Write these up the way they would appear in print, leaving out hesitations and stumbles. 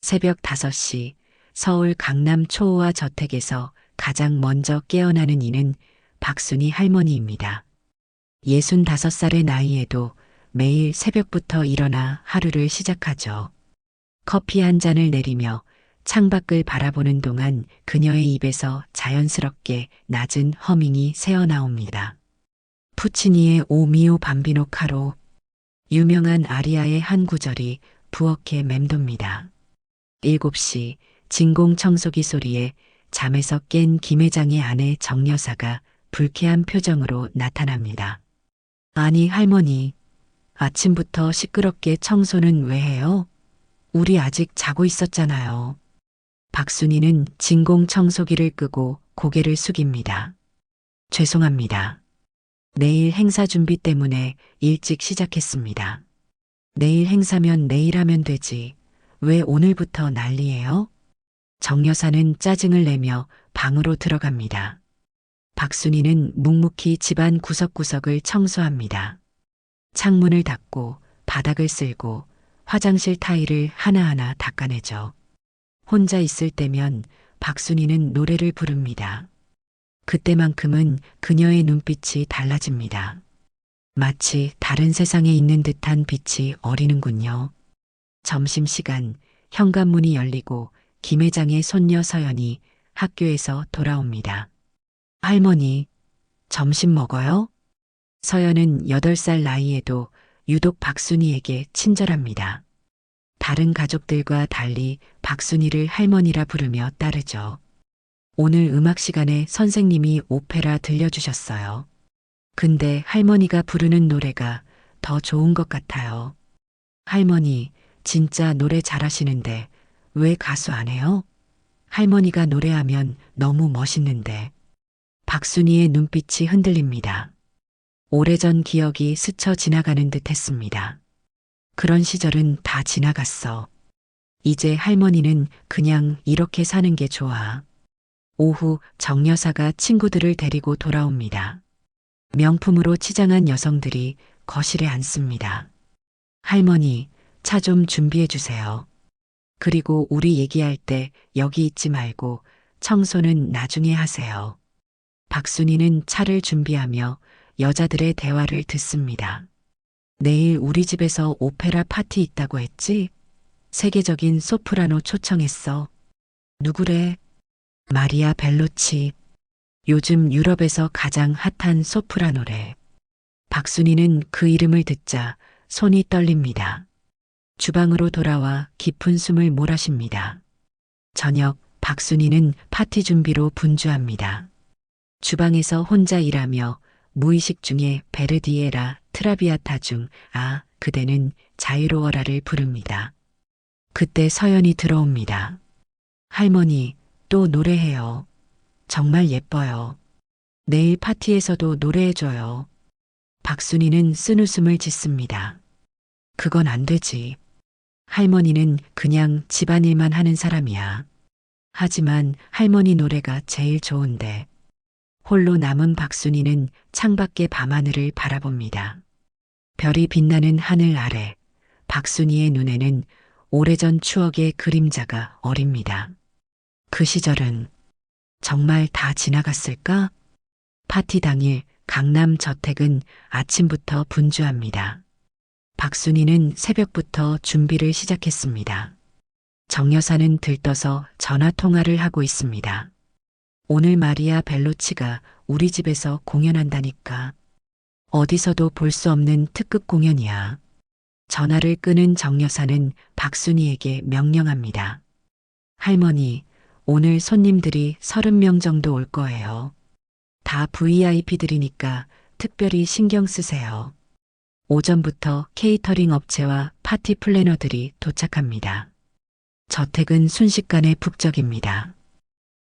새벽 5시 서울 강남 초호화 저택에서 가장 먼저 깨어나는 이는 박순희 할머니입니다. 65살의 나이에도 매일 새벽부터 일어나 하루를 시작하죠. 커피 한 잔을 내리며 창밖을 바라보는 동안 그녀의 입에서 자연스럽게 낮은 허밍이 새어나옵니다. 푸치니의 오 미오 밤비노 카로, 유명한 아리아의 한 구절이 부엌에 맴돕니다. 7시 진공청소기 소리에 잠에서 깬 김 회장의 아내 정 여사가 불쾌한 표정으로 나타납니다. 아니 할머니, 아침부터 시끄럽게 청소는 왜 해요? 우리 아직 자고 있었잖아요. 박순희는 진공청소기를 끄고 고개를 숙입니다. 죄송합니다. 내일 행사 준비 때문에 일찍 시작했습니다. 내일 행사면 내일 하면 되지. 왜 오늘부터 난리예요? 정 여사는 짜증을 내며 방으로 들어갑니다. 박순희는 묵묵히 집안 구석구석을 청소합니다. 창문을 닫고 바닥을 쓸고 화장실 타일을 하나하나 닦아내죠. 혼자 있을 때면 박순희는 노래를 부릅니다. 그때만큼은 그녀의 눈빛이 달라집니다. 마치 다른 세상에 있는 듯한 빛이 어리는군요. 점심시간 현관문이 열리고 김 회장의 손녀 서연이 학교에서 돌아옵니다. 할머니, 점심 먹어요? 서연은 8살 나이에도 유독 박순희에게 친절합니다. 다른 가족들과 달리 박순희를 할머니라 부르며 따르죠. 오늘 음악 시간에 선생님이 오페라 들려주셨어요. 근데 할머니가 부르는 노래가 더 좋은 것 같아요. 할머니, 진짜 노래 잘하시는데 왜 가수 안 해요? 할머니가 노래하면 너무 멋있는데. 박순희의 눈빛이 흔들립니다. 오래전 기억이 스쳐 지나가는 듯 했습니다. 그런 시절은 다 지나갔어. 이제 할머니는 그냥 이렇게 사는 게 좋아. 오후 정 여사가 친구들을 데리고 돌아옵니다. 명품으로 치장한 여성들이 거실에 앉습니다. 할머니, 차 좀 준비해 주세요. 그리고 우리 얘기할 때 여기 있지 말고 청소는 나중에 하세요. 박순희는 차를 준비하며 여자들의 대화를 듣습니다. 내일 우리 집에서 오페라 파티 있다고 했지? 세계적인 소프라노 초청했어. 누구래? 마리아 벨로치. 요즘 유럽에서 가장 핫한 소프라노래. 박순희는 그 이름을 듣자 손이 떨립니다. 주방으로 돌아와 깊은 숨을 몰아쉽니다. 저녁 박순희는 파티 준비로 분주합니다. 주방에서 혼자 일하며 무의식 중에 베르디에라 트라비아타 중 그대는 자유로워라를 부릅니다. 그때 서연이 들어옵니다. 할머니, 또 노래해요. 정말 예뻐요. 내일 파티에서도 노래해줘요. 박순희는 쓴웃음을 짓습니다. 그건 안 되지. 할머니는 그냥 집안일만 하는 사람이야. 하지만 할머니 노래가 제일 좋은데. 홀로 남은 박순희는 창밖의 밤하늘을 바라봅니다. 별이 빛나는 하늘 아래 박순희의 눈에는 오래전 추억의 그림자가 어립니다. 그 시절은 정말 다 지나갔을까? 파티 당일 강남 저택은 아침부터 분주합니다. 박순희는 새벽부터 준비를 시작했습니다. 정 여사는 들떠서 전화 통화를 하고 있습니다. 오늘 마리아 벨로치가 우리 집에서 공연한다니까. 어디서도 볼 수 없는 특급 공연이야. 전화를 끄는 정 여사는 박순희에게 명령합니다. 할머니, 오늘 손님들이 30명 정도 올 거예요. 다 VIP들이니까 특별히 신경 쓰세요. 오전부터 케이터링 업체와 파티 플래너들이 도착합니다. 저택은 순식간에 북적입니다.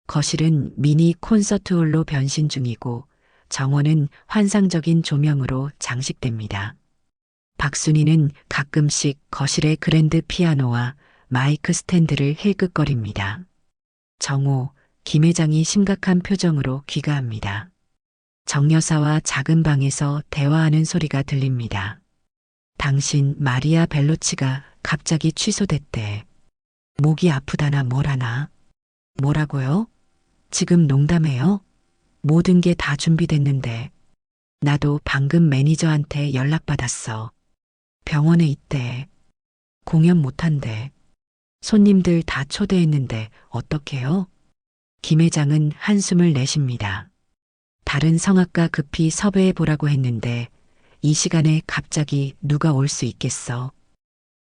거실은 미니 콘서트홀로 변신 중이고 정원은 환상적인 조명으로 장식됩니다. 박순희는 가끔씩 거실의 그랜드 피아노와 마이크 스탠드를 힐끗거립니다. 정호, 김 회장이 심각한 표정으로 귀가합니다. 정 여사와 작은 방에서 대화하는 소리가 들립니다. 당신 마리아 벨로치가 갑자기 취소됐대. 목이 아프다나 뭐라나. 뭐라고요? 지금 농담해요? 모든 게 다 준비됐는데. 나도 방금 매니저한테 연락받았어. 병원에 있대. 공연 못한대. 손님들 다 초대했는데 어떡해요? 김 회장은 한숨을 내쉽니다. 다른 성악가 급히 섭외해 보라고 했는데 이 시간에 갑자기 누가 올 수 있겠어?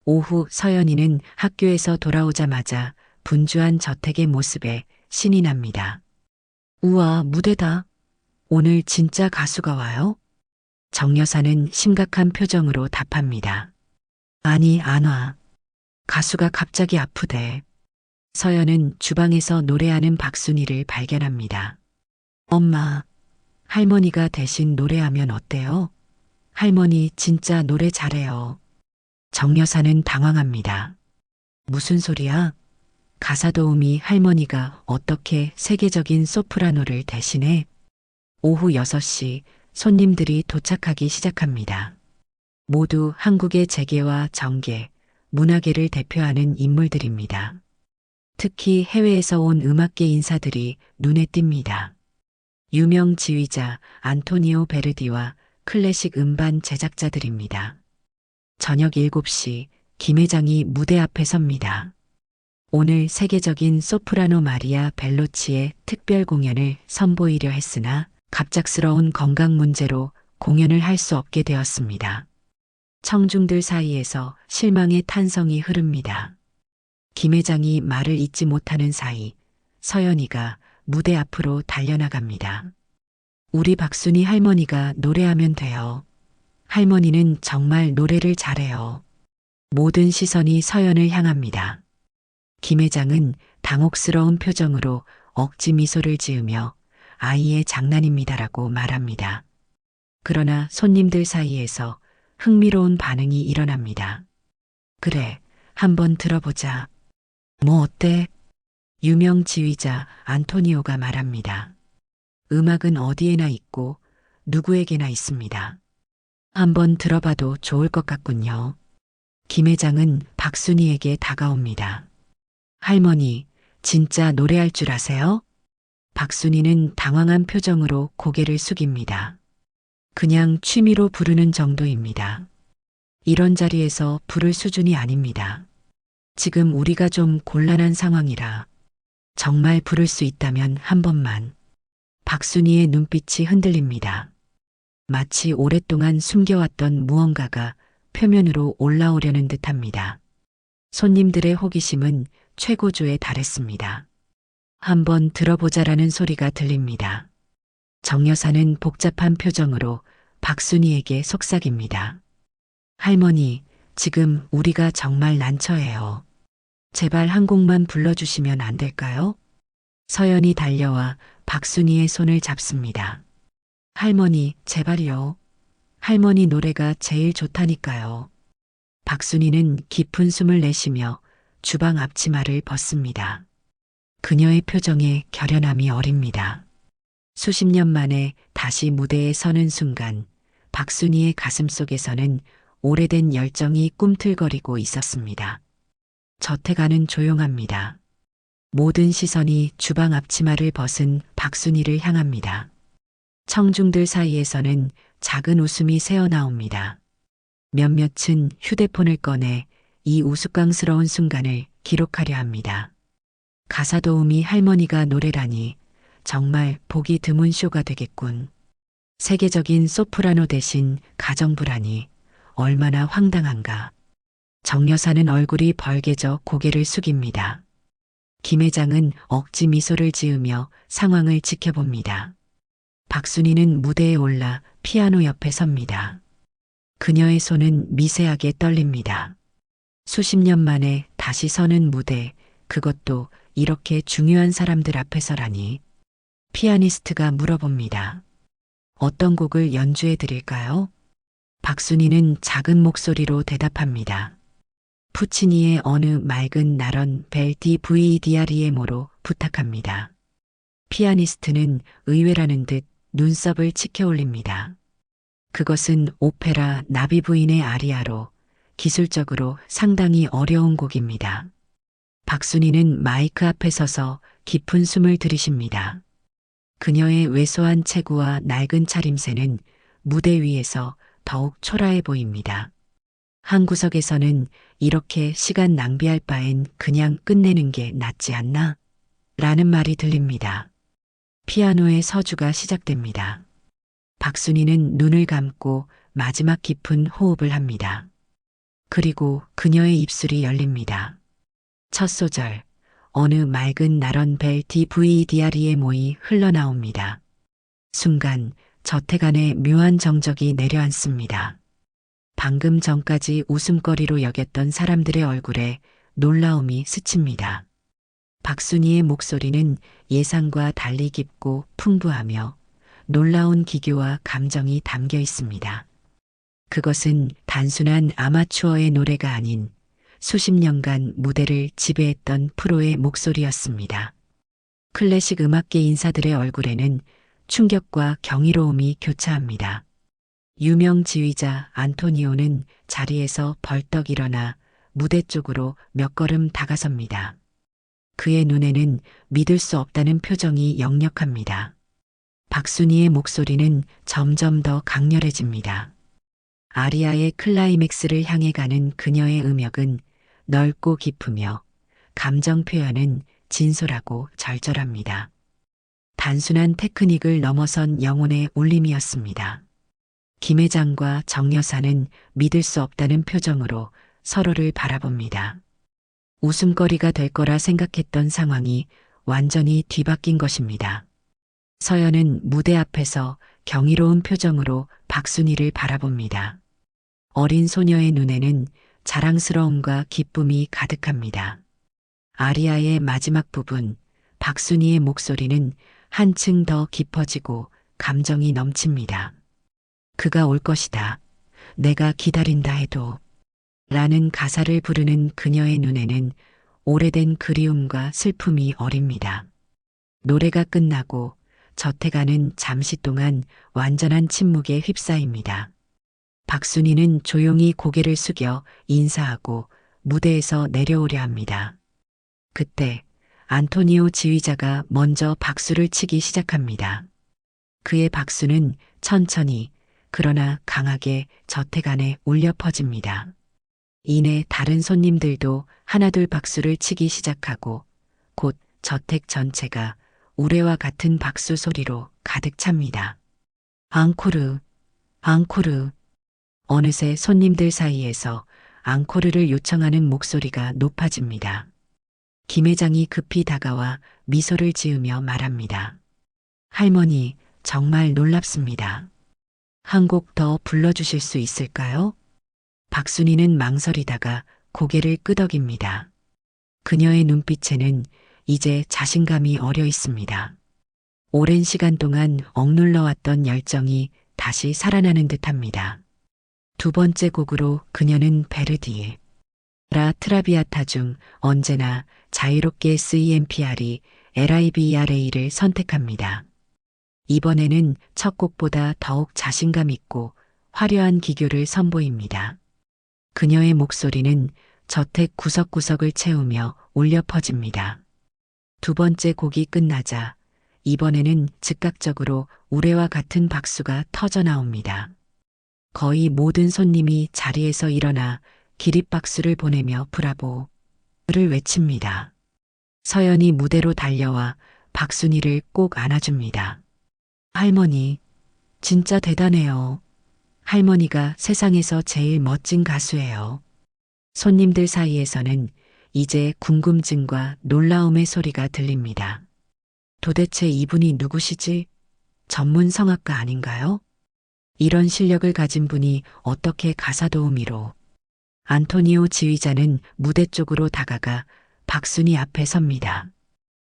오후 서연이는 학교에서 돌아오자마자 분주한 저택의 모습에 신이 납니다. 우와, 무대다. 오늘 진짜 가수가 와요? 정 여사는 심각한 표정으로 답합니다. 아니, 안 와. 가수가 갑자기 아프대. 서연은 주방에서 노래하는 박순이를 발견합니다. 엄마, 할머니가 대신 노래하면 어때요? 할머니 진짜 노래 잘해요. 정 여사는 당황합니다. 무슨 소리야? 가사 도우미 할머니가 어떻게 세계적인 소프라노를 대신해? 오후 6시 손님들이 도착하기 시작합니다. 모두 한국의 재계와 정계, 문화계를 대표하는 인물들입니다. 특히 해외에서 온 음악계 인사들이 눈에 띕니다. 유명 지휘자 안토니오 베르디와 클래식 음반 제작자들입니다. 저녁 7시 김 회장이 무대 앞에 섭니다. 오늘 세계적인 소프라노 마리아 벨로치의 특별 공연을 선보이려 했으나 갑작스러운 건강 문제로 공연을 할 수 없게 되었습니다. 청중들 사이에서 실망의 탄성이 흐릅니다. 김 회장이 말을 잇지 못하는 사이 서연이가 무대 앞으로 달려나갑니다. 우리 박순이 할머니가 노래하면 돼요. 할머니는 정말 노래를 잘해요. 모든 시선이 서연을 향합니다. 김 회장은 당혹스러운 표정으로 억지 미소를 지으며 아이의 장난입니다라고 말합니다. 그러나 손님들 사이에서 흥미로운 반응이 일어납니다. 그래, 한번 들어보자. 뭐 어때? 유명 지휘자 안토니오가 말합니다. 음악은 어디에나 있고 누구에게나 있습니다. 한번 들어봐도 좋을 것 같군요. 김 회장은 박순이에게 다가옵니다. 할머니, 진짜 노래할 줄 아세요? 박순이는 당황한 표정으로 고개를 숙입니다. 그냥 취미로 부르는 정도입니다. 이런 자리에서 부를 수준이 아닙니다. 지금 우리가 좀 곤란한 상황이라 정말 부를 수 있다면 한 번만. 박순이의 눈빛이 흔들립니다. 마치 오랫동안 숨겨왔던 무언가가 표면으로 올라오려는 듯합니다. 손님들의 호기심은 최고조에 달했습니다. 한번 들어보자라는 소리가 들립니다. 정 여사는 복잡한 표정으로 박순이에게 속삭입니다. 할머니, 지금 우리가 정말 난처해요. 제발 한 곡만 불러주시면 안 될까요? 서연이 달려와 박순이의 손을 잡습니다. 할머니, 제발요. 할머니 노래가 제일 좋다니까요. 박순이는 깊은 숨을 내쉬며 주방 앞치마를 벗습니다. 그녀의 표정에 결연함이 어립니다. 수십 년 만에 다시 무대에 서는 순간 박순이의 가슴 속에서는 오래된 열정이 꿈틀거리고 있었습니다. 저택 안은 조용합니다. 모든 시선이 주방 앞치마를 벗은 박순이를 향합니다. 청중들 사이에서는 작은 웃음이 새어나옵니다. 몇몇은 휴대폰을 꺼내 이 우스꽝스러운 순간을 기록하려 합니다. 가사 도우미 할머니가 노래라니 정말 보기 드문 쇼가 되겠군. 세계적인 소프라노 대신 가정부라니 얼마나 황당한가. 정 여사는 얼굴이 벌개져 고개를 숙입니다. 김 회장은 억지 미소를 지으며 상황을 지켜봅니다. 박순이는 무대에 올라 피아노 옆에 섭니다. 그녀의 손은 미세하게 떨립니다. 수십 년 만에 다시 서는 무대, 그것도 이렇게 중요한 사람들 앞에서라니. 피아니스트가 물어봅니다. 어떤 곡을 연주해 드릴까요? 박순이는 작은 목소리로 대답합니다. 푸치니의 어느 맑은 나런 벨디 VDREMO로 부탁합니다. 피아니스트는 의외라는 듯 눈썹을 치켜 올립니다. 그것은 오페라 나비 부인의 아리아로 기술적으로 상당히 어려운 곡입니다. 박순희는 마이크 앞에 서서 깊은 숨을 들이쉽니다. 그녀의 왜소한 체구와 낡은 차림새는 무대 위에서 더욱 초라해 보입니다. 한 구석에서는 이렇게 시간 낭비할 바엔 그냥 끝내는 게 낫지 않나? 라는 말이 들립니다. 피아노의 서주가 시작됩니다. 박순희는 눈을 감고 마지막 깊은 호흡을 합니다. 그리고 그녀의 입술이 열립니다. 첫 소절, 어느 맑은 나런 벨 DVDR의 모이 흘러나옵니다. 순간 저택 안에 묘한 정적이 내려앉습니다. 방금 전까지 웃음거리로 여겼던 사람들의 얼굴에 놀라움이 스칩니다. 박순희의 목소리는 예상과 달리 깊고 풍부하며 놀라운 기교와 감정이 담겨 있습니다. 그것은 단순한 아마추어의 노래가 아닌 수십 년간 무대를 지배했던 프로의 목소리였습니다. 클래식 음악계 인사들의 얼굴에는 충격과 경이로움이 교차합니다. 유명 지휘자 안토니오는 자리에서 벌떡 일어나 무대 쪽으로 몇 걸음 다가섭니다. 그의 눈에는 믿을 수 없다는 표정이 역력합니다. 박순희의 목소리는 점점 더 강렬해집니다. 아리아의 클라이맥스를 향해 가는 그녀의 음역은 넓고 깊으며 감정 표현은 진솔하고 절절합니다. 단순한 테크닉을 넘어선 영혼의 울림이었습니다. 김 회장과 정 여사는 믿을 수 없다는 표정으로 서로를 바라봅니다. 웃음거리가 될 거라 생각했던 상황이 완전히 뒤바뀐 것입니다. 서연은 무대 앞에서 경이로운 표정으로 박순희를 바라봅니다. 어린 소녀의 눈에는 자랑스러움과 기쁨이 가득합니다. 아리아의 마지막 부분, 박순희의 목소리는 한층 더 깊어지고 감정이 넘칩니다. 그가 올 것이다. 내가 기다린다 해도. 라는 가사를 부르는 그녀의 눈에는 오래된 그리움과 슬픔이 어립니다. 노래가 끝나고 저택안은 잠시 동안 완전한 침묵에 휩싸입니다. 박순희는 조용히 고개를 숙여 인사하고 무대에서 내려오려 합니다. 그때 안토니오 지휘자가 먼저 박수를 치기 시작합니다. 그의 박수는 천천히 그러나 강하게 저택 안에 울려 퍼집니다. 이내 다른 손님들도 하나둘 박수를 치기 시작하고 곧 저택 전체가 우레와 같은 박수 소리로 가득 찹니다. 앙코르, 앙코르. 어느새 손님들 사이에서 앙코르를 요청하는 목소리가 높아집니다. 김 회장이 급히 다가와 미소를 지으며 말합니다. 할머니, 정말 놀랍습니다. 한 곡 더 불러주실 수 있을까요? 박순희는 망설이다가 고개를 끄덕입니다. 그녀의 눈빛에는 이제 자신감이 어려 있습니다. 오랜 시간 동안 억눌러왔던 열정이 다시 살아나는 듯합니다. 두 번째 곡으로 그녀는 베르디의 라 트라비아타 중 언제나 자유롭게 CMPR이 LIBRA를 선택합니다. 이번에는 첫 곡보다 더욱 자신감 있고 화려한 기교를 선보입니다. 그녀의 목소리는 저택 구석구석을 채우며 울려 퍼집니다. 두 번째 곡이 끝나자 이번에는 즉각적으로 우레와 같은 박수가 터져 나옵니다. 거의 모든 손님이 자리에서 일어나 기립박수를 보내며 브라보를 외칩니다. 서연이 무대로 달려와 박순희를 꼭 안아줍니다. 할머니, 진짜 대단해요. 할머니가 세상에서 제일 멋진 가수예요. 손님들 사이에서는 이제 궁금증과 놀라움의 소리가 들립니다. 도대체 이분이 누구시지? 전문 성악가 아닌가요? 이런 실력을 가진 분이 어떻게 가사 도우미로? 안토니오 지휘자는 무대 쪽으로 다가가 박순희 앞에 섭니다.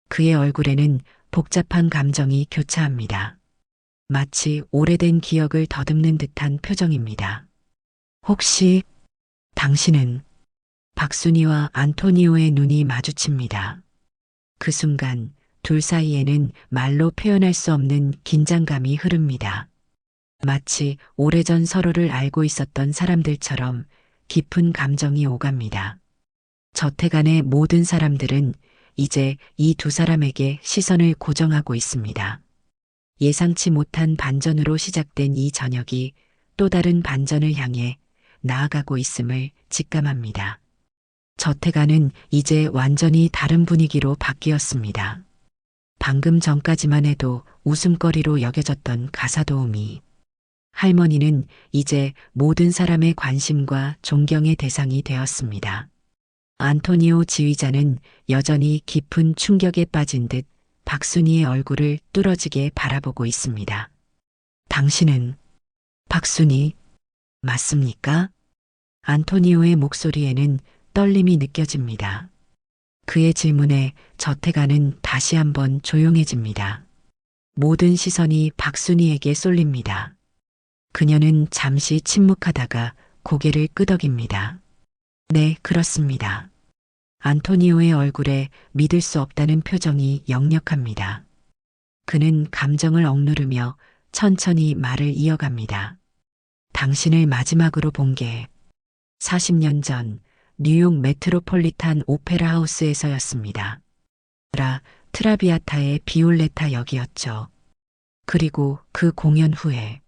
그의 얼굴에는 복잡한 감정이 교차합니다. 마치 오래된 기억을 더듬는 듯한 표정입니다. 혹시 당신은? 박순희와 안토니오의 눈이 마주칩니다. 그 순간 둘 사이에는 말로 표현할 수 없는 긴장감이 흐릅니다. 마치 오래전 서로를 알고 있었던 사람들처럼 깊은 감정이 오갑니다. 저택 안의 모든 사람들은 이제 이 두 사람에게 시선을 고정하고 있습니다. 예상치 못한 반전으로 시작된 이 저녁이 또 다른 반전을 향해 나아가고 있음을 직감합니다. 저택 안은 이제 완전히 다른 분위기로 바뀌었습니다. 방금 전까지만 해도 웃음거리로 여겨졌던 가사도우미. 할머니는 이제 모든 사람의 관심과 존경의 대상이 되었습니다. 안토니오 지휘자는 여전히 깊은 충격에 빠진 듯 박순이의 얼굴을 뚫어지게 바라보고 있습니다. 당신은 박순이 맞습니까? 안토니오의 목소리에는 떨림이 느껴집니다. 그의 질문에 저택안은 다시 한번 조용해집니다. 모든 시선이 박순이에게 쏠립니다. 그녀는 잠시 침묵하다가 고개를 끄덕입니다. 네, 그렇습니다. 안토니오의 얼굴에 믿을 수 없다는 표정이 역력합니다. 그는 감정을 억누르며 천천히 말을 이어갑니다. 당신을 마지막으로 본 게 40년 전 뉴욕 메트로폴리탄 오페라 하우스에서였습니다. 트라비아타의 비올레타 역이었죠. 그리고 그 공연 후에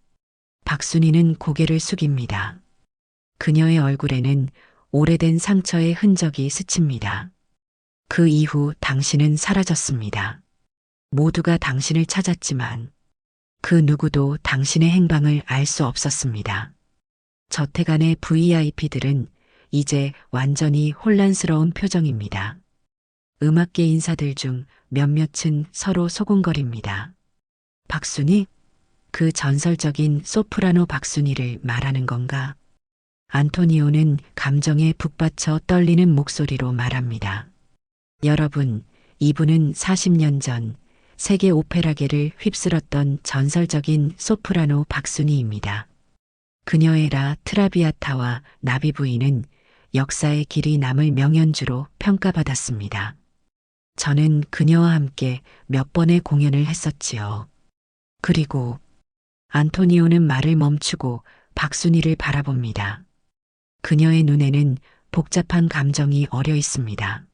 박순이는 고개를 숙입니다. 그녀의 얼굴에는 오래된 상처의 흔적이 스칩니다. 그 이후 당신은 사라졌습니다. 모두가 당신을 찾았지만 그 누구도 당신의 행방을 알 수 없었습니다. 저택 안의 VIP들은 이제 완전히 혼란스러운 표정입니다. 음악계 인사들 중 몇몇은 서로 소곤거립니다. 박순이? 그 전설적인 소프라노 박순이를 말하는 건가? 안토니오는 감정에 북받쳐 떨리는 목소리로 말합니다. 여러분, 이분은 40년 전 세계 오페라계를 휩쓸었던 전설적인 소프라노 박순이입니다. 그녀의 라 트라비아타와 나비 부인은 역사의 길이 남을 명연주로 평가받았습니다. 저는 그녀와 함께 몇 번의 공연을 했었지요. 그리고 안토니오는 말을 멈추고 박순이를 바라봅니다. 그녀의 눈에는 복잡한 감정이 어려 있습니다.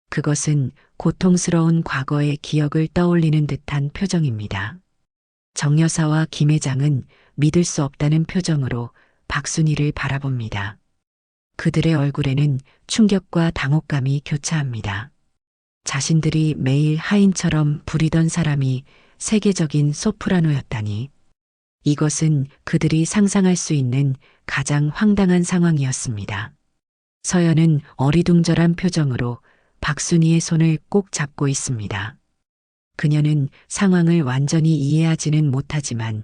그것은 고통스러운 과거의 기억을 떠올리는 듯한 표정입니다. 정 여사와 김 회장은 믿을 수 없다는 표정으로 박순이를 바라봅니다. 그들의 얼굴에는 충격과 당혹감이 교차합니다. 자신들이 매일 하인처럼 부리던 사람이 세계적인 소프라노였다니. 이것은 그들이 상상할 수 있는 가장 황당한 상황이었습니다. 서연은 어리둥절한 표정으로 박순이의 손을 꼭 잡고 있습니다. 그녀는 상황을 완전히 이해하지는 못하지만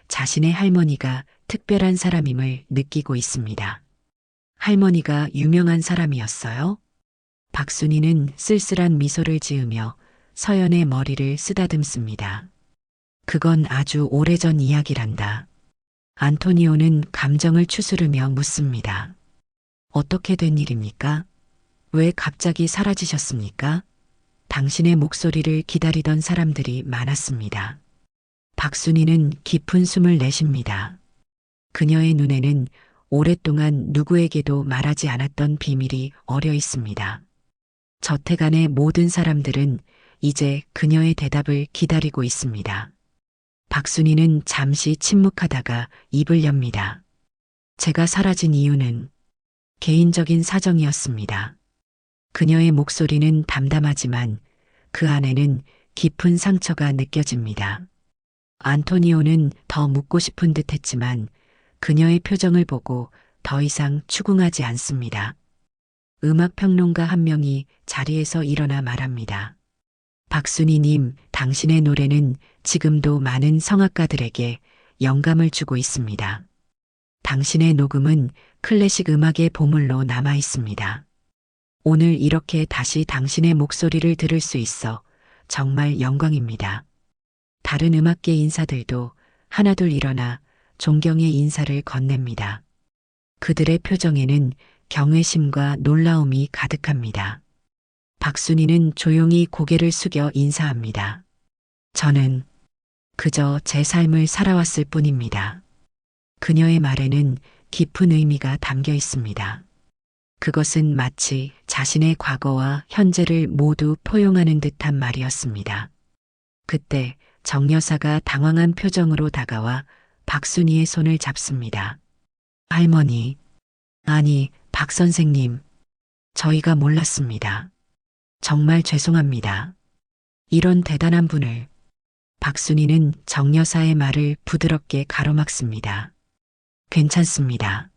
자신의 할머니가 특별한 사람임을 느끼고 있습니다. 할머니가 유명한 사람이었어요? 박순이는 쓸쓸한 미소를 지으며 서연의 머리를 쓰다듬습니다. 그건 아주 오래전 이야기란다. 안토니오는 감정을 추스르며 묻습니다. 어떻게 된 일입니까? 왜 갑자기 사라지셨습니까? 당신의 목소리를 기다리던 사람들이 많았습니다. 박순이는 깊은 숨을 내쉽니다. 그녀의 눈에는 오랫동안 누구에게도 말하지 않았던 비밀이 어려 있습니다. 저택 안의 모든 사람들은 이제 그녀의 대답을 기다리고 있습니다. 박순이는 잠시 침묵하다가 입을 엽니다. 제가 사라진 이유는 개인적인 사정이었습니다. 그녀의 목소리는 담담하지만 그 안에는 깊은 상처가 느껴집니다. 안토니오는 더 묻고 싶은 듯 했지만 그녀의 표정을 보고 더 이상 추궁하지 않습니다. 음악평론가 한 명이 자리에서 일어나 말합니다. 박순이님, 당신의 노래는 지금도 많은 성악가들에게 영감을 주고 있습니다. 당신의 녹음은 클래식 음악의 보물로 남아 있습니다. 오늘 이렇게 다시 당신의 목소리를 들을 수 있어 정말 영광입니다. 다른 음악계 인사들도 하나둘 일어나 존경의 인사를 건넵니다. 그들의 표정에는 경외심과 놀라움이 가득합니다. 박순이는 조용히 고개를 숙여 인사합니다. 저는 그저 제 삶을 살아왔을 뿐입니다. 그녀의 말에는 깊은 의미가 담겨 있습니다. 그것은 마치 자신의 과거와 현재를 모두 포용하는 듯한 말이었습니다. 그때 정 여사가 당황한 표정으로 다가와 박순희의 손을 잡습니다. 할머니, 아니, 박 선생님, 저희가 몰랐습니다. 정말 죄송합니다. 이런 대단한 분을. 박순희는 정 여사의 말을 부드럽게 가로막습니다. 괜찮습니다.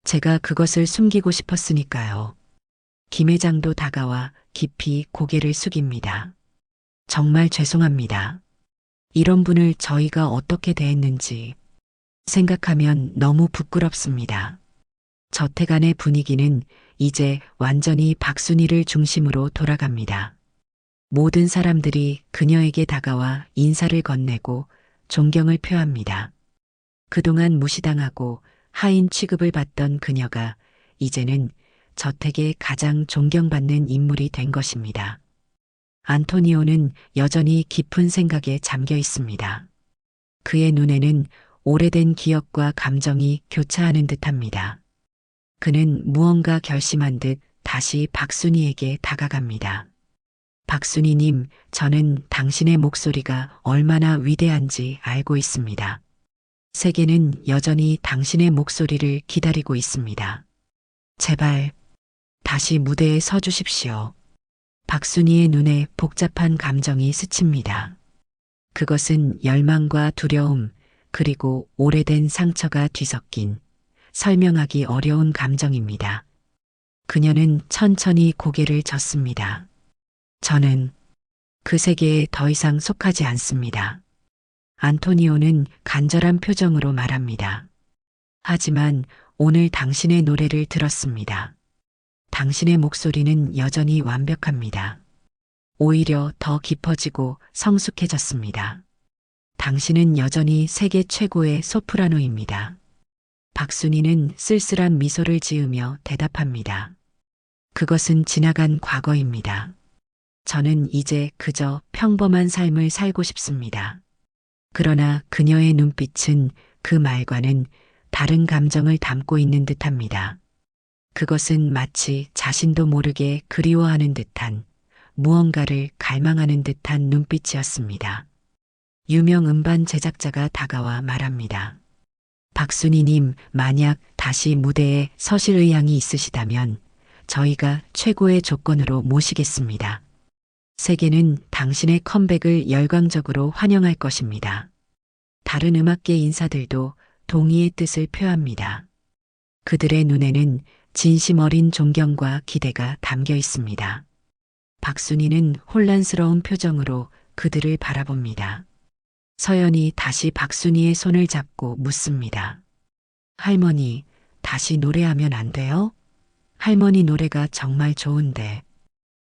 제가 그것을 숨기고 싶었으니까요. 김 회장도 다가와 깊이 고개를 숙입니다. 정말 죄송합니다. 이런 분을 저희가 어떻게 대했는지 생각하면 너무 부끄럽습니다. 저택 안의 분위기는 이제 완전히 박순희를 중심으로 돌아갑니다. 모든 사람들이 그녀에게 다가와 인사를 건네고 존경을 표합니다. 그동안 무시당하고 하인 취급을 받던 그녀가 이제는 저택의 가장 존경받는 인물이 된 것입니다. 안토니오는 여전히 깊은 생각에 잠겨 있습니다. 그의 눈에는 오래된 기억과 감정이 교차하는 듯합니다. 그는 무언가 결심한 듯 다시 박순희에게 다가갑니다. 박순희님, 저는 당신의 목소리가 얼마나 위대한지 알고 있습니다. 세계는 여전히 당신의 목소리를 기다리고 있습니다. 제발 다시 무대에 서 주십시오. 박순희의 눈에 복잡한 감정이 스칩니다. 그것은 열망과 두려움, 그리고 오래된 상처가 뒤섞인 설명하기 어려운 감정입니다. 그녀는 천천히 고개를 젓습니다. 저는 그 세계에 더 이상 속하지 않습니다. 안토니오는 간절한 표정으로 말합니다. 하지만 오늘 당신의 노래를 들었습니다. 당신의 목소리는 여전히 완벽합니다. 오히려 더 깊어지고 성숙해졌습니다. 당신은 여전히 세계 최고의 소프라노입니다. 박순희는 쓸쓸한 미소를 지으며 대답합니다. 그것은 지나간 과거입니다. 저는 이제 그저 평범한 삶을 살고 싶습니다. 그러나 그녀의 눈빛은 그 말과는 다른 감정을 담고 있는 듯합니다. 그것은 마치 자신도 모르게 그리워하는 듯한, 무언가를 갈망하는 듯한 눈빛이었습니다. 유명 음반 제작자가 다가와 말합니다. 박순희님, 만약 다시 무대에 서실 의향이 있으시다면 저희가 최고의 조건으로 모시겠습니다. 세계는 당신의 컴백을 열광적으로 환영할 것입니다. 다른 음악계 인사들도 동의의 뜻을 표합니다. 그들의 눈에는 진심 어린 존경과 기대가 담겨 있습니다. 박순희는 혼란스러운 표정으로 그들을 바라봅니다. 서연이 다시 박순희의 손을 잡고 묻습니다. 할머니, 다시 노래하면 안 돼요? 할머니 노래가 정말 좋은데.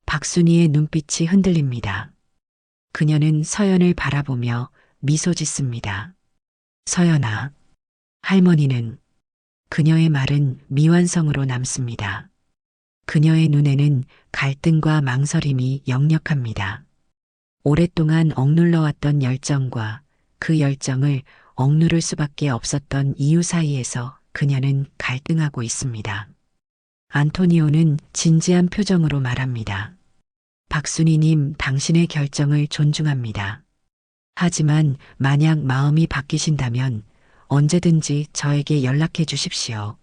박순희의 눈빛이 흔들립니다. 그녀는 서연을 바라보며 미소 짓습니다. 서연아, 할머니는. 그녀의 말은 미완성으로 남습니다. 그녀의 눈에는 갈등과 망설임이 역력합니다. 오랫동안 억눌러왔던 열정과 그 열정을 억누를 수밖에 없었던 이유 사이에서 그녀는 갈등하고 있습니다. 안토니오는 진지한 표정으로 말합니다. 박순희님, 당신의 결정을 존중합니다. 하지만 만약 마음이 바뀌신다면 언제든지 저에게 연락해 주십시오.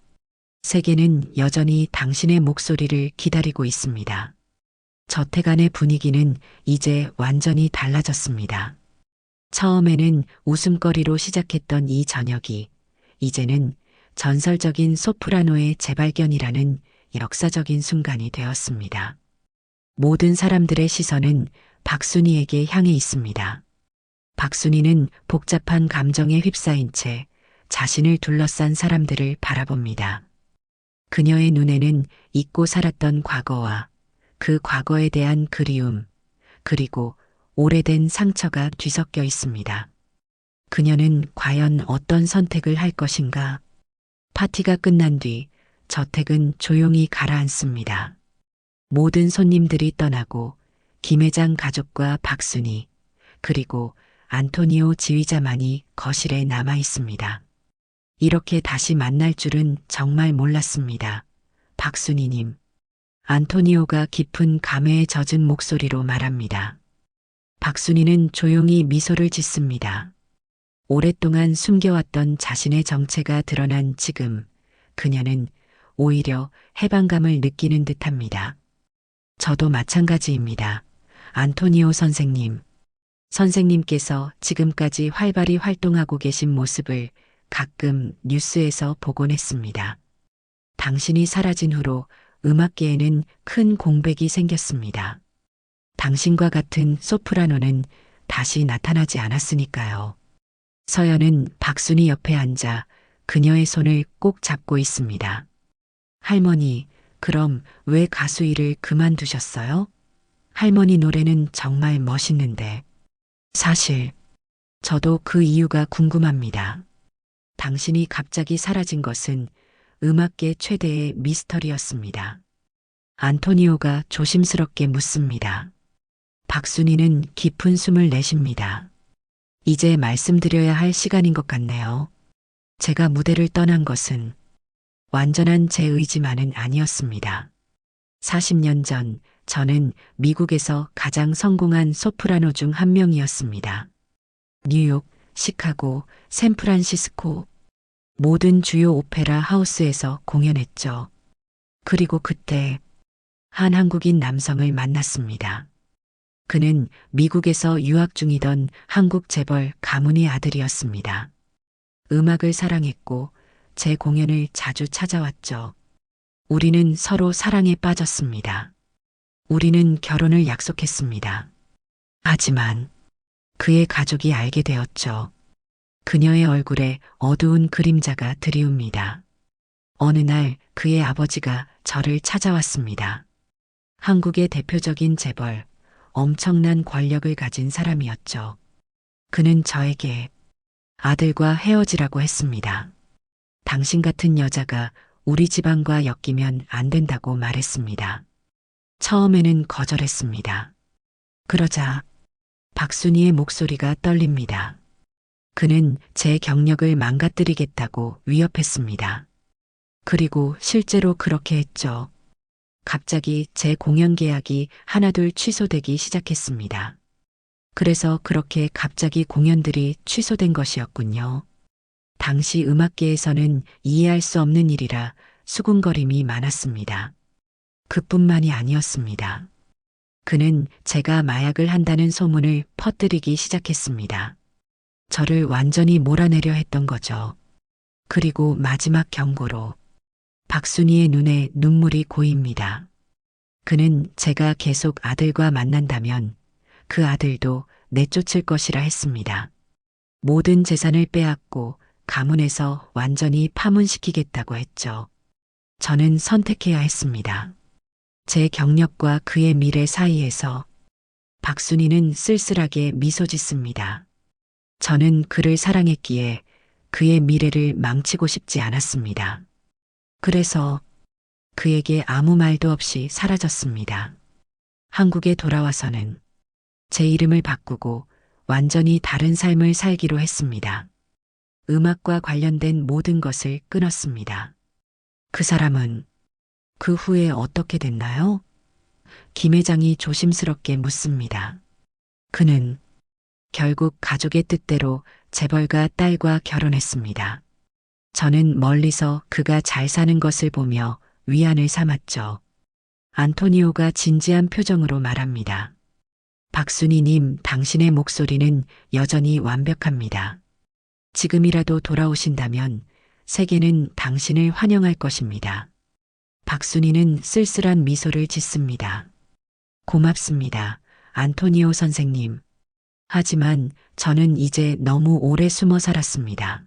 세계는 여전히 당신의 목소리를 기다리고 있습니다. 저택 안의 분위기는 이제 완전히 달라졌습니다. 처음에는 웃음거리로 시작했던 이 저녁이 이제는 전설적인 소프라노의 재발견이라는 역사적인 순간이 되었습니다. 모든 사람들의 시선은 박순희에게 향해 있습니다. 박순희는 복잡한 감정에 휩싸인 채 자신을 둘러싼 사람들을 바라봅니다. 그녀의 눈에는 잊고 살았던 과거와 그 과거에 대한 그리움, 그리고 오래된 상처가 뒤섞여 있습니다. 그녀는 과연 어떤 선택을 할 것인가? 파티가 끝난 뒤 저택은 조용히 가라앉습니다. 모든 손님들이 떠나고 김 회장 가족과 박순희, 그리고 안토니오 지휘자만이 거실에 남아 있습니다. 이렇게 다시 만날 줄은 정말 몰랐습니다. 박순희님. 안토니오가 깊은 감회에 젖은 목소리로 말합니다. 박순희는 조용히 미소를 짓습니다. 오랫동안 숨겨왔던 자신의 정체가 드러난 지금 그녀는 오히려 해방감을 느끼는 듯합니다. 저도 마찬가지입니다. 안토니오 선생님. 선생님께서 지금까지 활발히 활동하고 계신 모습을 가끔 뉴스에서 보곤 했습니다. 당신이 사라진 후로 음악계에는 큰 공백이 생겼습니다. 당신과 같은 소프라노는 다시 나타나지 않았으니까요. 서연은 박순희 옆에 앉아 그녀의 손을 꼭 잡고 있습니다. 할머니, 그럼 왜 가수 일을 그만두셨어요? 할머니 노래는 정말 멋있는데. 사실, 저도 그 이유가 궁금합니다. 당신이 갑자기 사라진 것은 음악계 최대의 미스터리였습니다. 안토니오가 조심스럽게 묻습니다. 박순희는 깊은 숨을 내쉽니다. 이제 말씀드려야 할 시간인 것 같네요. 제가 무대를 떠난 것은 완전한 제 의지만은 아니었습니다. 40년 전 저는 미국에서 가장 성공한 소프라노 중 한 명이었습니다. 뉴욕, 시카고, 샌프란시스코 모든 주요 오페라 하우스에서 공연했죠. 그리고 그때 한 한국인 남성을 만났습니다. 그는 미국에서 유학 중이던 한국 재벌 가문의 아들이었습니다. 음악을 사랑했고 제 공연을 자주 찾아왔죠. 우리는 서로 사랑에 빠졌습니다. 우리는 결혼을 약속했습니다. 하지만 그의 가족이 알게 되었죠. 그녀의 얼굴에 어두운 그림자가 드리웁니다. 어느 날 그의 아버지가 저를 찾아왔습니다. 한국의 대표적인 재벌, 엄청난 권력을 가진 사람이었죠. 그는 저에게 아들과 헤어지라고 했습니다. 당신 같은 여자가 우리 집안과 엮이면 안 된다고 말했습니다. 처음에는 거절했습니다. 그러자 박순희의 목소리가 떨립니다. 그는 제 경력을 망가뜨리겠다고 위협했습니다. 그리고 실제로 그렇게 했죠. 갑자기 제 공연 계약이 하나둘 취소되기 시작했습니다. 그래서 그렇게 갑자기 공연들이 취소된 것이었군요. 당시 음악계에서는 이해할 수 없는 일이라 수군거림이 많았습니다. 그뿐만이 아니었습니다. 그는 제가 마약을 한다는 소문을 퍼뜨리기 시작했습니다. 저를 완전히 몰아내려 했던 거죠. 그리고 마지막 경고로 박순희의 눈에 눈물이 고입니다. 그는 제가 계속 아들과 만난다면 그 아들도 내쫓을 것이라 했습니다. 모든 재산을 빼앗고 가문에서 완전히 파문시키겠다고 했죠. 저는 선택해야 했습니다. 제 경력과 그의 미래 사이에서 박순희는 쓸쓸하게 미소 짓습니다. 저는 그를 사랑했기에 그의 미래를 망치고 싶지 않았습니다. 그래서 그에게 아무 말도 없이 사라졌습니다. 한국에 돌아와서는 제 이름을 바꾸고 완전히 다른 삶을 살기로 했습니다. 음악과 관련된 모든 것을 끊었습니다. 그 사람은 그 후에 어떻게 됐나요? 김 회장이 조심스럽게 묻습니다. 그는 결국 가족의 뜻대로 재벌가 딸과 결혼했습니다. 저는 멀리서 그가 잘 사는 것을 보며 위안을 삼았죠. 안토니오가 진지한 표정으로 말합니다. 박순희님, 당신의 목소리는 여전히 완벽합니다. 지금이라도 돌아오신다면 세계는 당신을 환영할 것입니다. 박순희는 쓸쓸한 미소를 짓습니다. 고맙습니다, 안토니오 선생님. 하지만 저는 이제 너무 오래 숨어 살았습니다.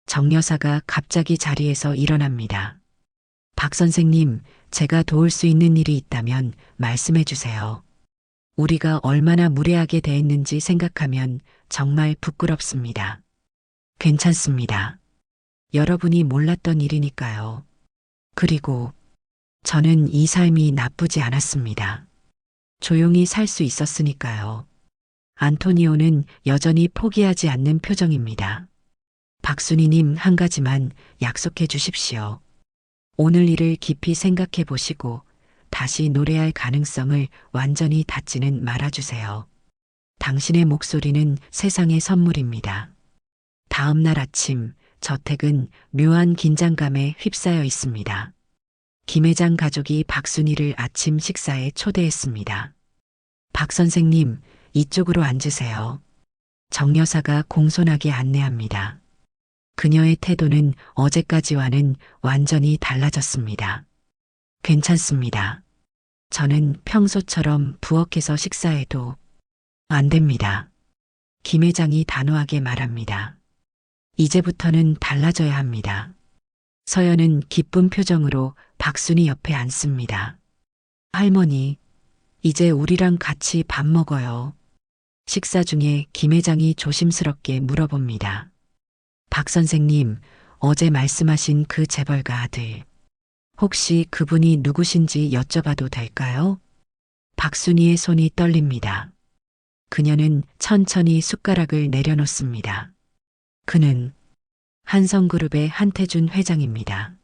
정 여사가 갑자기 자리에서 일어납니다. 박 선생님, 제가 도울 수 있는 일이 있다면 말씀해 주세요. 우리가 얼마나 무례하게 대했는지 생각하면 정말 부끄럽습니다. 괜찮습니다. 여러분이 몰랐던 일이니까요. 그리고 저는 이 삶이 나쁘지 않았습니다. 조용히 살 수 있었으니까요. 안토니오는 여전히 포기하지 않는 표정입니다. 박순희님, 한 가지만 약속해 주십시오. 오늘 일을 깊이 생각해 보시고 다시 노래할 가능성을 완전히 닫지는 말아주세요. 당신의 목소리는 세상의 선물입니다. 다음 날 아침, 저택은 묘한 긴장감에 휩싸여 있습니다. 김 회장 가족이 박순희를 아침 식사에 초대했습니다. 박 선생님, 이쪽으로 앉으세요. 정 여사가 공손하게 안내합니다. 그녀의 태도는 어제까지와는 완전히 달라졌습니다. 괜찮습니다. 저는 평소처럼 부엌에서 식사해도 안 됩니다. 김 회장이 단호하게 말합니다. 이제부터는 달라져야 합니다. 서연은 기쁜 표정으로 박순희 옆에 앉습니다. 할머니, 이제 우리랑 같이 밥 먹어요. 식사 중에 김 회장이 조심스럽게 물어봅니다. 박 선생님, 어제 말씀하신 그 재벌가 아들, 혹시 그분이 누구신지 여쭤봐도 될까요? 박순희의 손이 떨립니다. 그녀는 천천히 숟가락을 내려놓습니다. 그는 한성그룹의 한태준 회장입니다.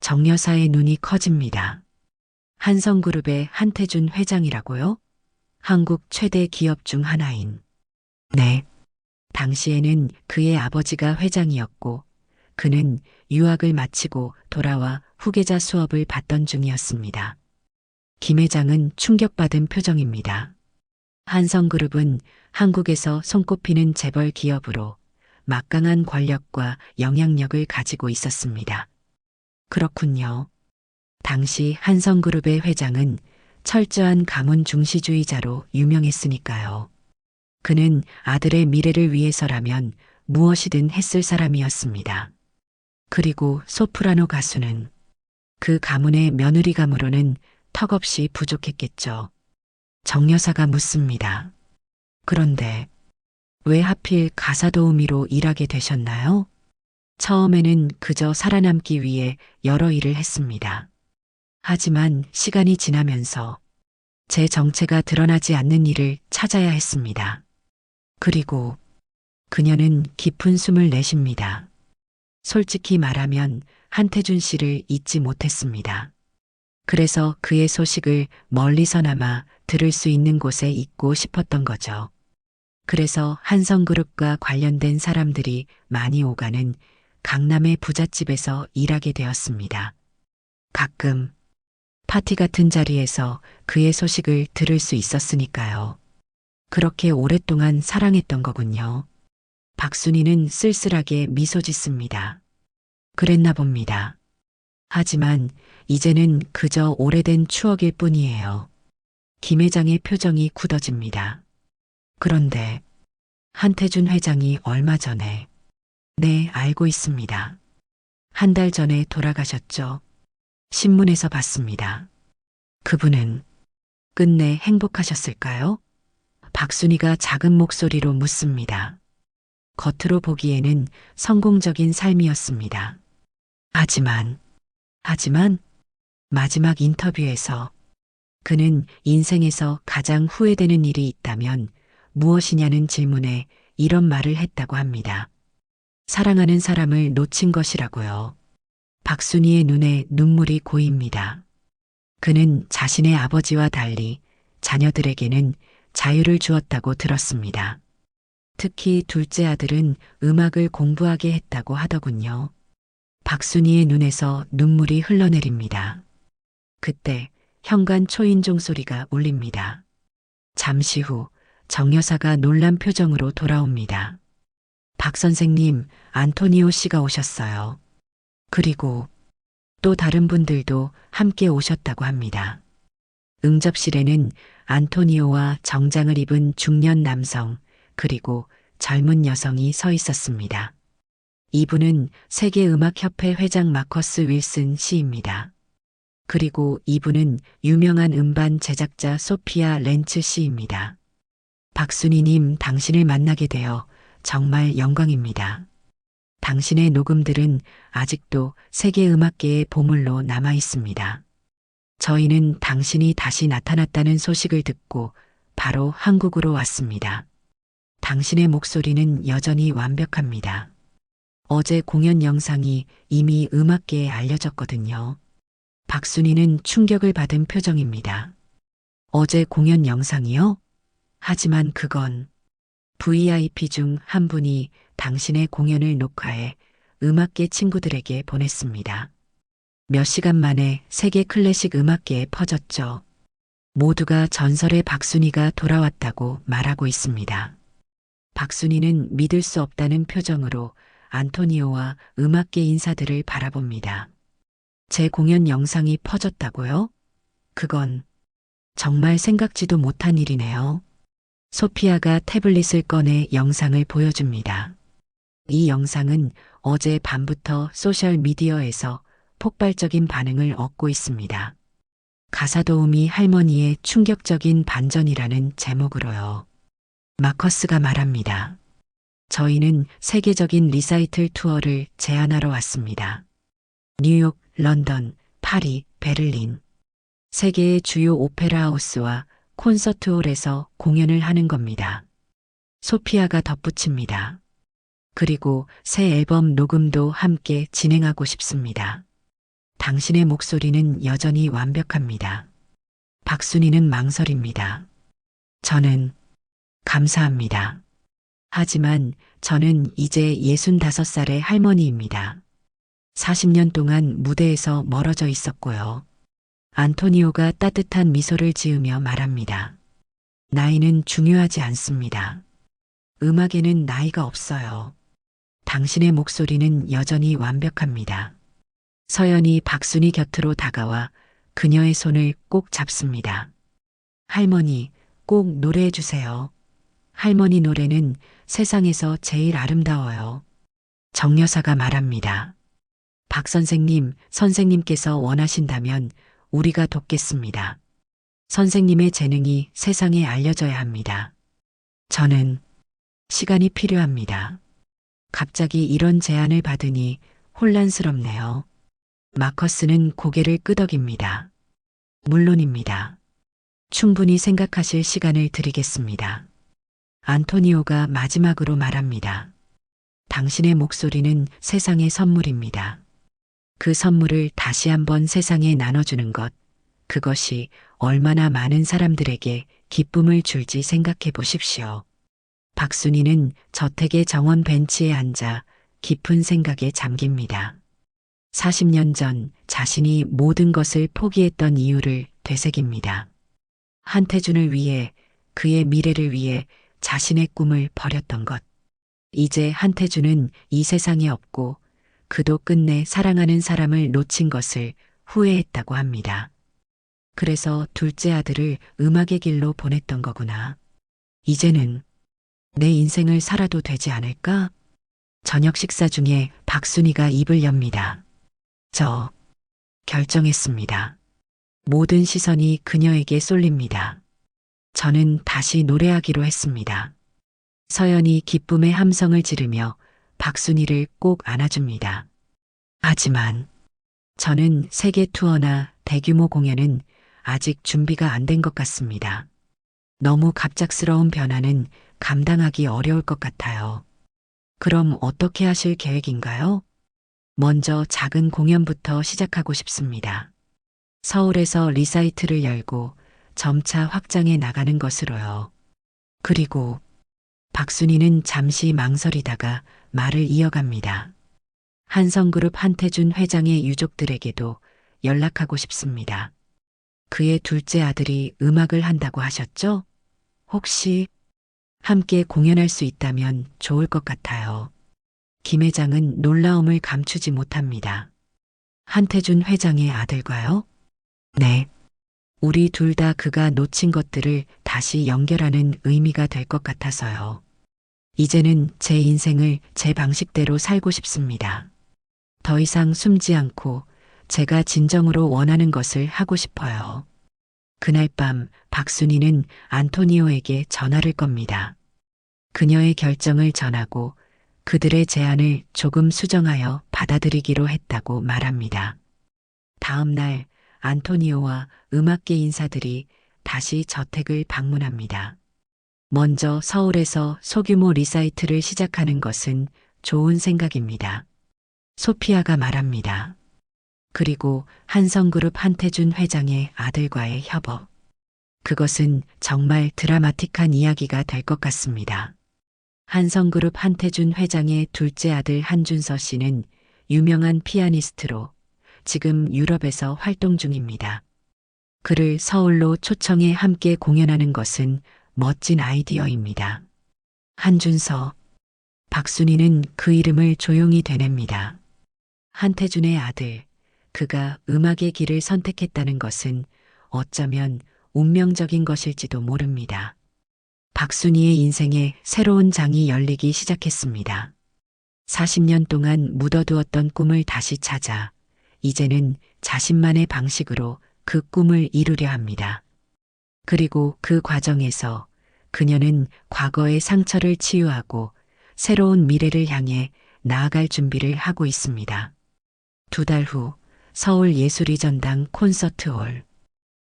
정 여사의 눈이 커집니다. 한성그룹의 한태준 회장이라고요? 한국 최대 기업 중 하나인. 네. 당시에는 그의 아버지가 회장이었고 그는 유학을 마치고 돌아와 후계자 수업을 받던 중이었습니다. 김 회장은 충격받은 표정입니다. 한성그룹은 한국에서 손꼽히는 재벌 기업으로 막강한 권력과 영향력을 가지고 있었습니다. 그렇군요. 당시 한성그룹의 회장은 철저한 가문 중시주의자로 유명했으니까요. 그는 아들의 미래를 위해서라면 무엇이든 했을 사람이었습니다. 그리고 소프라노 가수는 그 가문의 며느리감으로는 턱없이 부족했겠죠. 정 여사가 묻습니다. 그런데 왜 하필 가사 도우미로 일하게 되셨나요? 처음에는 그저 살아남기 위해 여러 일을 했습니다. 하지만 시간이 지나면서 제 정체가 드러나지 않는 일을 찾아야 했습니다. 그리고 그녀는 깊은 숨을 내쉽니다. 솔직히 말하면 한태준 씨를 잊지 못했습니다. 그래서 그의 소식을 멀리서나마 들을 수 있는 곳에 있고 싶었던 거죠. 그래서 한성그룹과 관련된 사람들이 많이 오가는 강남의 부잣집에서 일하게 되었습니다. 가끔 파티 같은 자리에서 그의 소식을 들을 수 있었으니까요. 그렇게 오랫동안 사랑했던 거군요. 박순희는 쓸쓸하게 미소 짓습니다. 그랬나 봅니다. 하지만 이제는 그저 오래된 추억일 뿐이에요. 김 회장의 표정이 굳어집니다. 그런데 한태준 회장이 얼마 전에 네, 알고 있습니다. 한 달 전에 돌아가셨죠. 신문에서 봤습니다. 그분은 끝내 행복하셨을까요? 박순희가 작은 목소리로 묻습니다. 겉으로 보기에는 성공적인 삶이었습니다. 하지만 마지막 인터뷰에서 그는 인생에서 가장 후회되는 일이 있다면 무엇이냐는 질문에 이런 말을 했다고 합니다. 사랑하는 사람을 놓친 것이라고요. 박순희의 눈에 눈물이 고입니다. 그는 자신의 아버지와 달리 자녀들에게는 자유를 주었다고 들었습니다. 특히 둘째 아들은 음악을 공부하게 했다고 하더군요. 박순희의 눈에서 눈물이 흘러내립니다. 그때 현관 초인종 소리가 울립니다. 잠시 후 정 여사가 놀란 표정으로 돌아옵니다. 박 선생님, 안토니오 씨가 오셨어요. 그리고 또 다른 분들도 함께 오셨다고 합니다. 응접실에는 안토니오와 정장을 입은 중년 남성, 그리고 젊은 여성이 서 있었습니다. 이분은 세계음악협회 회장 마커스 윌슨 씨입니다. 그리고 이분은 유명한 음반 제작자 소피아 렌츠 씨입니다. 박순희님, 당신을 만나게 되어 정말 영광입니다. 당신의 녹음들은 아직도 세계음악계의 보물로 남아 있습니다. 저희는 당신이 다시 나타났다는 소식을 듣고 바로 한국으로 왔습니다. 당신의 목소리는 여전히 완벽합니다. 어제 공연 영상이 이미 음악계에 알려졌거든요. 박순희는 충격을 받은 표정입니다. 어제 공연 영상이요? 하지만 그건 VIP 중 한 분이 당신의 공연을 녹화해 음악계 친구들에게 보냈습니다. 몇 시간 만에 세계 클래식 음악계에 퍼졌죠. 모두가 전설의 박순희가 돌아왔다고 말하고 있습니다. 박순희는 믿을 수 없다는 표정으로 안토니오와 음악계 인사들을 바라봅니다. 제 공연 영상이 퍼졌다고요? 그건 정말 생각지도 못한 일이네요. 소피아가 태블릿을 꺼내 영상을 보여줍니다. 이 영상은 어제 밤부터 소셜미디어에서 폭발적인 반응을 얻고 있습니다. 가사 도우미 할머니의 충격적인 반전이라는 제목으로요. 마커스가 말합니다. 저희는 세계적인 리사이틀 투어를 제안하러 왔습니다. 뉴욕, 런던, 파리, 베를린. 세계의 주요 오페라 하우스와 콘서트홀에서 공연을 하는 겁니다. 소피아가 덧붙입니다. 그리고 새 앨범 녹음도 함께 진행하고 싶습니다. 당신의 목소리는 여전히 완벽합니다. 박순희는 망설입니다. 저는 감사합니다. 하지만 저는 이제 65살의 할머니입니다. 40년 동안 무대에서 멀어져 있었고요. 안토니오가 따뜻한 미소를 지으며 말합니다. 나이는 중요하지 않습니다. 음악에는 나이가 없어요. 당신의 목소리는 여전히 완벽합니다. 서연이 박순희 곁으로 다가와 그녀의 손을 꼭 잡습니다. 할머니, 꼭 노래해 주세요. 할머니 노래는 세상에서 제일 아름다워요. 정 여사가 말합니다. 박 선생님, 선생님께서 원하신다면 우리가 돕겠습니다. 선생님의 재능이 세상에 알려져야 합니다. 저는 시간이 필요합니다. 갑자기 이런 제안을 받으니 혼란스럽네요. 마커스는 고개를 끄덕입니다. 물론입니다. 충분히 생각하실 시간을 드리겠습니다. 안토니오가 마지막으로 말합니다. 당신의 목소리는 세상의 선물입니다. 그 선물을 다시 한번 세상에 나눠주는 것, 그것이 얼마나 많은 사람들에게 기쁨을 줄지 생각해 보십시오. 박순희는 저택의 정원 벤치에 앉아 깊은 생각에 잠깁니다. 40년 전 자신이 모든 것을 포기했던 이유를 되새깁니다. 한태준을 위해, 그의 미래를 위해 자신의 꿈을 버렸던 것. 이제 한태준은 이 세상에 없고 그도 끝내 사랑하는 사람을 놓친 것을 후회했다고 합니다. 그래서 둘째 아들을 음악의 길로 보냈던 거구나. 이제는 내 인생을 살아도 되지 않을까? 저녁 식사 중에 박순희가 입을 엽니다. 저 결정했습니다. 모든 시선이 그녀에게 쏠립니다. 저는 다시 노래하기로 했습니다. 서연이 기쁨의 함성을 지르며 박순희를 꼭 안아줍니다. 하지만 저는 세계 투어나 대규모 공연은 아직 준비가 안 된 것 같습니다. 너무 갑작스러운 변화는 감당하기 어려울 것 같아요. 그럼 어떻게 하실 계획인가요? 먼저 작은 공연부터 시작하고 싶습니다. 서울에서 리사이트를 열고 점차 확장해 나가는 것으로요. 그리고 박순희는 잠시 망설이다가 말을 이어갑니다. 한성그룹 한태준 회장의 유족들에게도 연락하고 싶습니다. 그의 둘째 아들이 음악을 한다고 하셨죠? 혹시 함께 공연할 수 있다면 좋을 것 같아요. 김 회장은 놀라움을 감추지 못합니다. 한태준 회장의 아들과요? 네. 우리 둘 다 그가 놓친 것들을 다시 연결하는 의미가 될 것 같아서요. 이제는 제 인생을 제 방식대로 살고 싶습니다. 더 이상 숨지 않고 제가 진정으로 원하는 것을 하고 싶어요. 그날 밤 박순희는 안토니오에게 전화를 겁니다. 그녀의 결정을 전하고 그들의 제안을 조금 수정하여 받아들이기로 했다고 말합니다. 다음 날 안토니오와 음악계 인사들이 다시 저택을 방문합니다. 먼저 서울에서 소규모 리사이트를 시작하는 것은 좋은 생각입니다. 소피아가 말합니다. 그리고 한성그룹 한태준 회장의 아들과의 협업. 그것은 정말 드라마틱한 이야기가 될 것 같습니다. 한성그룹 한태준 회장의 둘째 아들 한준서 씨는 유명한 피아니스트로 지금 유럽에서 활동 중입니다. 그를 서울로 초청해 함께 공연하는 것은 멋진 아이디어입니다. 한준서, 박순희는 그 이름을 조용히 되냅니다. 한태준의 아들, 그가 음악의 길을 선택했다는 것은 어쩌면 운명적인 것일지도 모릅니다. 박순희의 인생에 새로운 장이 열리기 시작했습니다. 40년 동안 묻어두었던 꿈을 다시 찾아 이제는 자신만의 방식으로 그 꿈을 이루려 합니다. 그리고 그 과정에서 그녀는 과거의 상처를 치유하고 새로운 미래를 향해 나아갈 준비를 하고 있습니다. 2달 후 서울예술의전당 콘서트홀.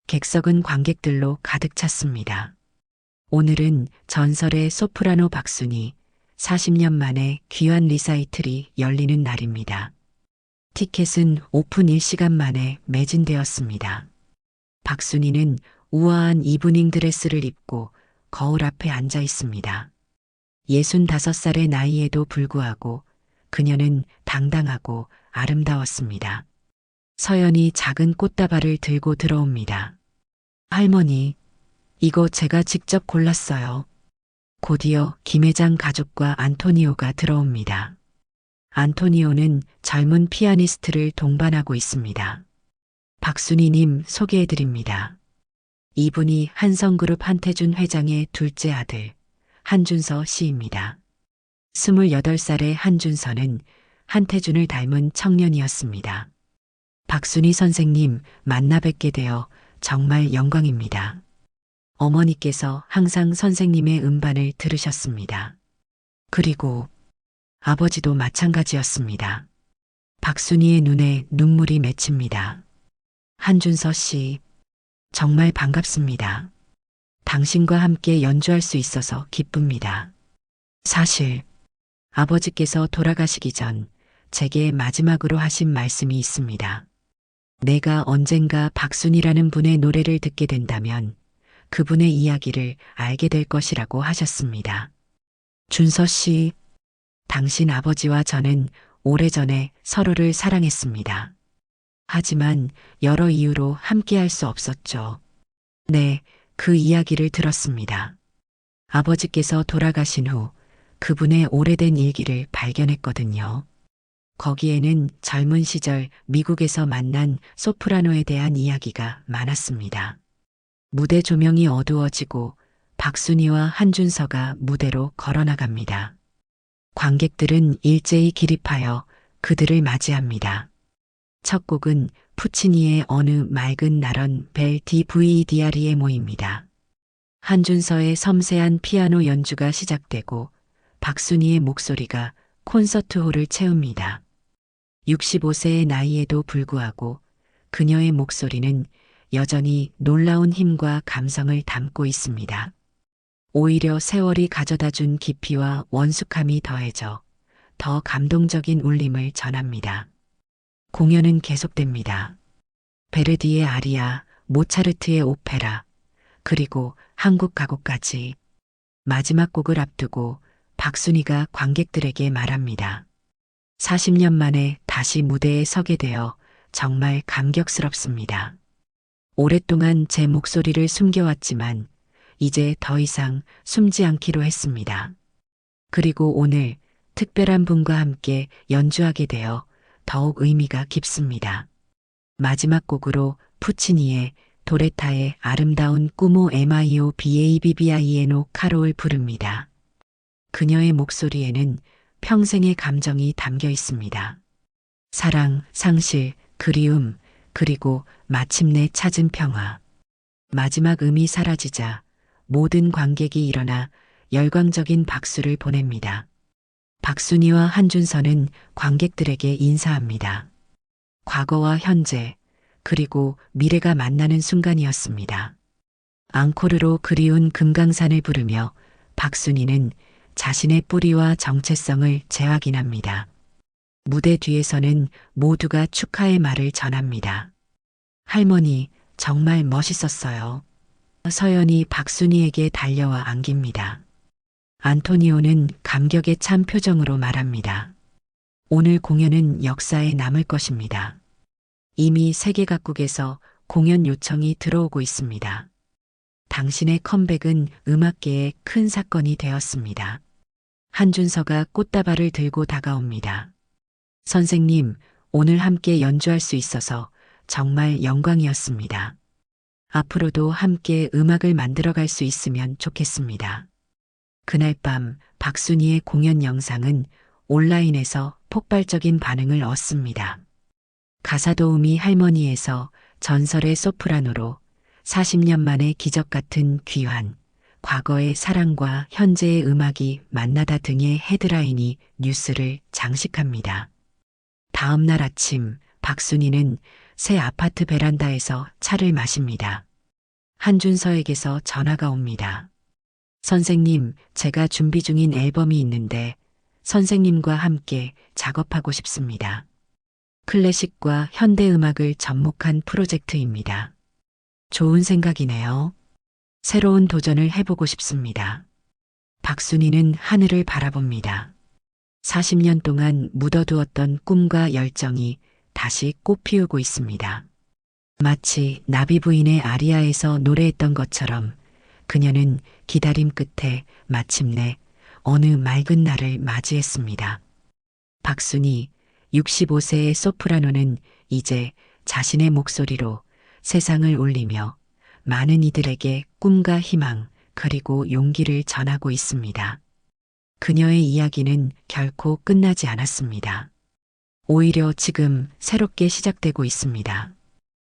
객석은 관객들로 가득 찼습니다. 오늘은 전설의 소프라노 박순희 40년 만에 귀한 리사이틀이 열리는 날입니다. 티켓은 오픈 1시간 만에 매진되었습니다. 박순희는 우아한 이브닝 드레스를 입고 거울 앞에 앉아 있습니다. 65살의 나이에도 불구하고 그녀는 당당하고 아름다웠습니다. 서연이 작은 꽃다발을 들고 들어옵니다. 할머니, 이거 제가 직접 골랐어요. 곧이어 김 회장 가족과 안토니오가 들어옵니다. 안토니오는 젊은 피아니스트를 동반하고 있습니다. 박순희님 소개해드립니다. 이분이 한성그룹 한태준 회장의 둘째 아들, 한준서 씨입니다. 28살의 한준서는 한태준을 닮은 청년이었습니다. 박순희 선생님 만나 뵙게 되어 정말 영광입니다. 어머니께서 항상 선생님의 음반을 들으셨습니다. 그리고 아버지도 마찬가지였습니다. 박순희의 눈에 눈물이 맺힙니다. 한준서 씨, 정말 반갑습니다. 당신과 함께 연주할 수 있어서 기쁩니다. 사실 아버지께서 돌아가시기 전 제게 마지막으로 하신 말씀이 있습니다. 내가 언젠가 박순희라는 분의 노래를 듣게 된다면 그분의 이야기를 알게 될 것이라고 하셨습니다. 준서 씨, 당신 아버지와 저는 오래전에 서로를 사랑했습니다. 하지만 여러 이유로 함께할 수 없었죠. 네, 그 이야기를 들었습니다. 아버지께서 돌아가신 후 그분의 오래된 일기를 발견했거든요. 거기에는 젊은 시절 미국에서 만난 소프라노에 대한 이야기가 많았습니다. 무대 조명이 어두워지고 박순희와 한준서가 무대로 걸어나갑니다. 관객들은 일제히 기립하여 그들을 맞이합니다. 첫 곡은 푸치니의 어느 맑은 날은 벨 디브이디아리에 모입니다. 한준서의 섬세한 피아노 연주가 시작되고 박순희의 목소리가 콘서트홀을 채웁니다. 65세의 나이에도 불구하고 그녀의 목소리는 여전히 놀라운 힘과 감성을 담고 있습니다. 오히려 세월이 가져다준 깊이와 원숙함이 더해져 더 감동적인 울림을 전합니다. 공연은 계속됩니다. 베르디의 아리아, 모차르트의 오페라, 그리고 한국 가곡까지 마지막 곡을 앞두고 박순희가 관객들에게 말합니다. 40년 만에 다시 무대에 서게 되어 정말 감격스럽습니다. 오랫동안 제 목소리를 숨겨왔지만 이제 더 이상 숨지 않기로 했습니다. 그리고 오늘 특별한 분과 함께 연주하게 되어 더욱 의미가 깊습니다. 마지막 곡으로 푸치니의 도레타의 아름다운 꾸모 에마이오 비에이비비아이에노 카로를 부릅니다. 그녀의 목소리에는 평생의 감정이 담겨 있습니다. 사랑, 상실, 그리움, 그리고 마침내 찾은 평화. 마지막 음이 사라지자 모든 관객이 일어나 열광적인 박수를 보냅니다. 박순희와 한준서는 관객들에게 인사합니다. 과거와 현재, 그리고 미래가 만나는 순간이었습니다. 앙코르로 그리운 금강산을 부르며 박순희는 자신의 뿌리와 정체성을 재확인합니다. 무대 뒤에서는 모두가 축하의 말을 전합니다. 할머니, 정말 멋있었어요. 서연이 박순희에게 달려와 안깁니다. 안토니오는 감격에 찬 표정으로 말합니다. 오늘 공연은 역사에 남을 것입니다. 이미 세계 각국에서 공연 요청이 들어오고 있습니다. 당신의 컴백은 음악계에 큰 사건이 되었습니다. 한준서가 꽃다발을 들고 다가옵니다. 선생님, 오늘 함께 연주할 수 있어서 정말 영광이었습니다. 앞으로도 함께 음악을 만들어갈 수 있으면 좋겠습니다. 그날 밤 박순희의 공연 영상은 온라인에서 폭발적인 반응을 얻습니다. 가사도우미 할머니에서 전설의 소프라노로 40년 만에 기적 같은 귀환, 과거의 사랑과 현재의 음악이 만나다 등의 헤드라인이 뉴스를 장식합니다. 다음 날 아침 박순희는 새 아파트 베란다에서 차를 마십니다. 한준서에게서 전화가 옵니다. 선생님, 제가 준비 중인 앨범이 있는데 선생님과 함께 작업하고 싶습니다. 클래식과 현대 음악을 접목한 프로젝트입니다. 좋은 생각이네요. 새로운 도전을 해보고 싶습니다. 박순희는 하늘을 바라봅니다. 40년 동안 묻어두었던 꿈과 열정이 다시 꽃피우고 있습니다. 마치 나비 부인의 아리아에서 노래했던 것처럼 그녀는 기다림 끝에 마침내 어느 맑은 날을 맞이했습니다. 박순희, 65세의 소프라노는 이제 자신의 목소리로 세상을 울리며 많은 이들에게 꿈과 희망 그리고 용기를 전하고 있습니다. 그녀의 이야기는 결코 끝나지 않았습니다. 오히려 지금 새롭게 시작되고 있습니다.